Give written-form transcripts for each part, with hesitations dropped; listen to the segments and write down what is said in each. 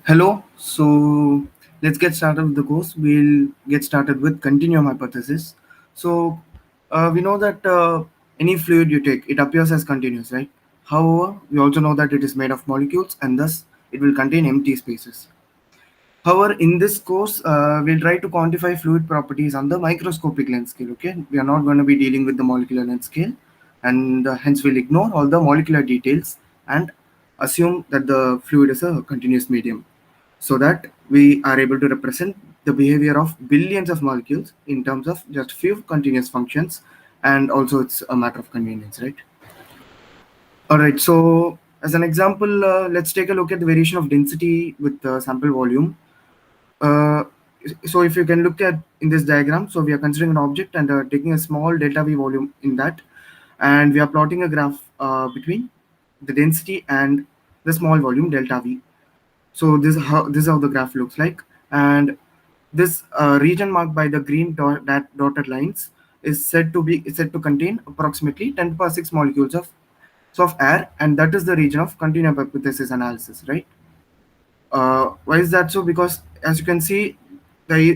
Hello. So let's get started with the course. We'll get started with continuum hypothesis. So we know that any fluid you take, it appears as continuous, right? However, we also know that it is made of molecules and thus it will contain empty spaces. However, in this course, we'll try to quantify fluid properties on the microscopic length scale. Okay, we are not going to be dealing with the molecular length scale, and hence we'll ignore all the molecular details and assume that the fluid is a continuous medium, so that we are able to represent the behavior of billions of molecules in terms of just few continuous functions, and also it's a matter of convenience, right? All right. So as an example, let's take a look at the variation of density with sample volume. uh, so if you can look at in this diagram, so we are considering an object and taking a small delta v volume in that, and we are plotting a graph between the density and the small volume delta v. So this is how the graph looks like, and this region marked by the green dotted lines is said to contain approximately 10 to the power 6 molecules of air, and that is the region of continuum hypothesis analysis, right? Why is that so? Because as you can see,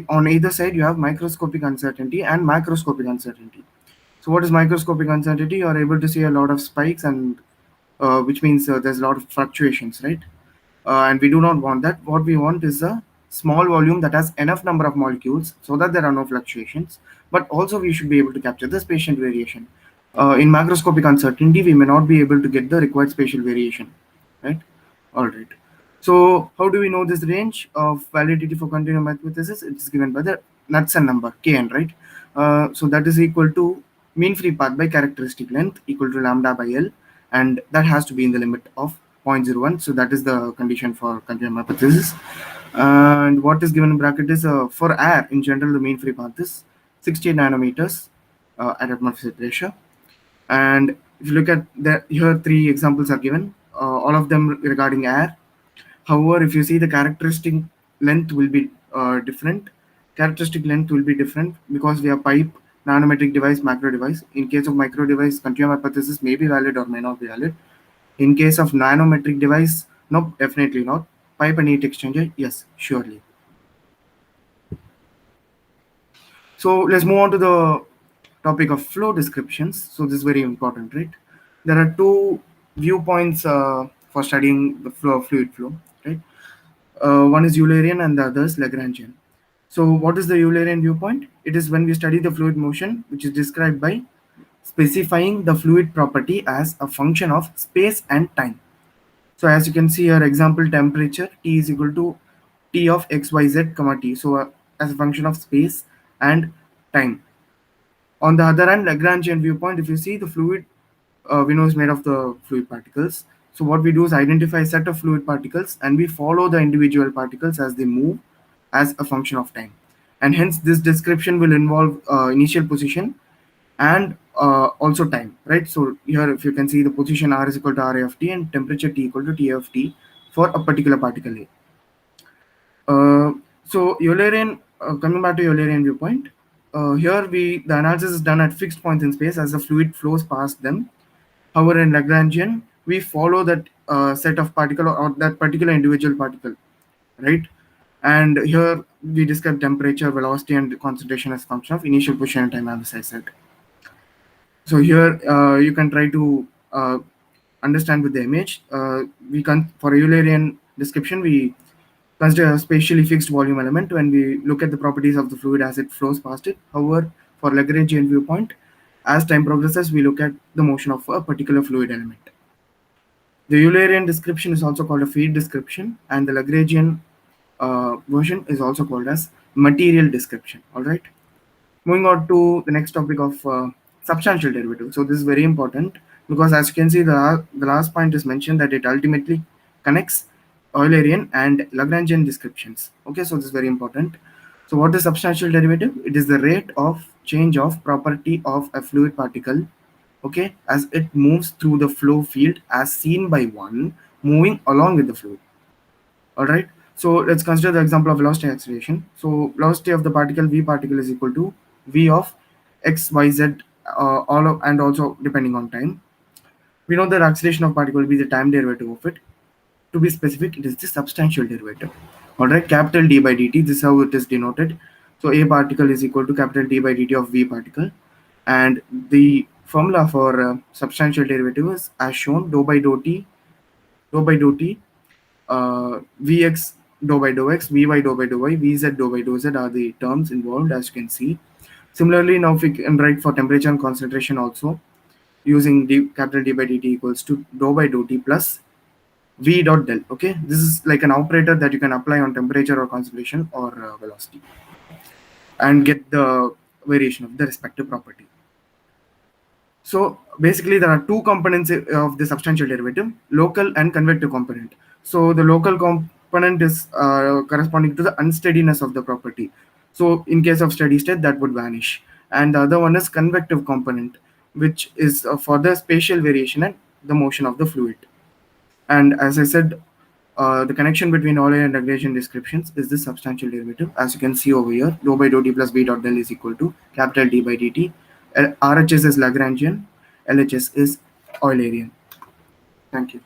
on either side you have microscopic uncertainty and macroscopic uncertainty. So what is microscopic uncertainty? You are able to see a lot of spikes, and which means there's a lot of fluctuations, right? And we do not want that. What we want is a small volume that has enough number of molecules so that there are no fluctuations, but also we should be able to capture the spatial variation. In macroscopic uncertainty, we may not be able to get the required spatial variation, right? All right. So how do we know this range of validity for continuum hypothesis? It is given by the Knudsen number Kn, right? So that is equal to mean free path by characteristic length equal to lambda by L, and that has to be in the limit of 0.01. So that is the condition for continuum hypothesis. And what is given in bracket is for air in general, the mean free path is 60 nanometers at atmospheric pressure. And if you look at the here, three examples are given, all of them regarding air. However, if you see the characteristic length will be different. Characteristic length will be different because we have pipe, nanometric device, macro device. In case of micro device, continuum hypothesis may be valid or may not be valid. In case of nanometric device, no, definitely not. Pipe and heat exchanger, yes, surely. So let's move on to the topic of flow descriptions. So this is very important, right? There are two viewpoints for studying the flow of fluid flow, right? One is Eulerian and the other is Lagrangian. So what is the Eulerian viewpoint? It is when we study the fluid motion, which is described by specifying the fluid property as a function of space and time. So as you can see here, example temperature T is equal to T of x, y, z, comma T. So as a function of space and time. On the other hand, Lagrangian viewpoint, if you see the fluid, we know is made of the fluid particles. So what we do is identify a set of fluid particles and we follow the individual particles as they move as a function of time. And hence this description will involve initial position and also time, right? So here if you can see the position r is equal to Ra of t and temperature T equal to T of t for a particular particle A. So Eulerian, coming back to Eulerian viewpoint, here the analysis is done at fixed points in space as the fluid flows past them. However, in Lagrangian, we follow that set of particle or that particular individual particle, right? And here we describe temperature, velocity, and concentration as function of initial position and time, as I said. So here you can try to understand with the image. We can for Eulerian description we consider a spatially fixed volume element when we look at the properties of the fluid as it flows past it. However, for Lagrangian viewpoint, as time progresses, we look at the motion of a particular fluid element. The Eulerian description is also called a feed description, and the Lagrangian version is also called as material description. All right. Moving on to the next topic of substantial derivative. So this is very important because as you can see, the last point is mentioned that it ultimately connects Eulerian and Lagrangian descriptions. Okay, so this is very important. So what is substantial derivative? It is the rate of change of property of a fluid particle, okay, as it moves through the flow field as seen by one moving along with the fluid. All right. So let's consider the example of velocity acceleration. So velocity of the particle v particle is equal to v of x, y, z, and also depending on time. We know that acceleration of particle will be the time derivative of it. to be specific, it is the substantial derivative. All right, capital D by dt, this is how it is denoted. So A particle is equal to capital D by dt of V particle. And the formula for substantial derivative is as shown: dou by dou t, Vx dou by dou x, Vy dou by dou y, Vz dou by dou z are the terms involved, as you can see. Similarly, now we can write for temperature and concentration also, using capital D by dt equals to dou by dou t plus V dot del. Okay, this is like an operator that you can apply on temperature or concentration or velocity, and get the variation of the respective property. So basically, there are two components of the substantial derivative: local and convective component. So the local component is corresponding to the unsteadiness of the property. So in case of steady state, that would vanish. And the other one is convective component, which is for the spatial variation and the motion of the fluid. And as I said, the connection between Euler and Lagrangian descriptions is the substantial derivative. As you can see over here, dou by dou t plus v dot del is equal to capital D by dt. RHS is Lagrangian, LHS is Eulerian. Thank you.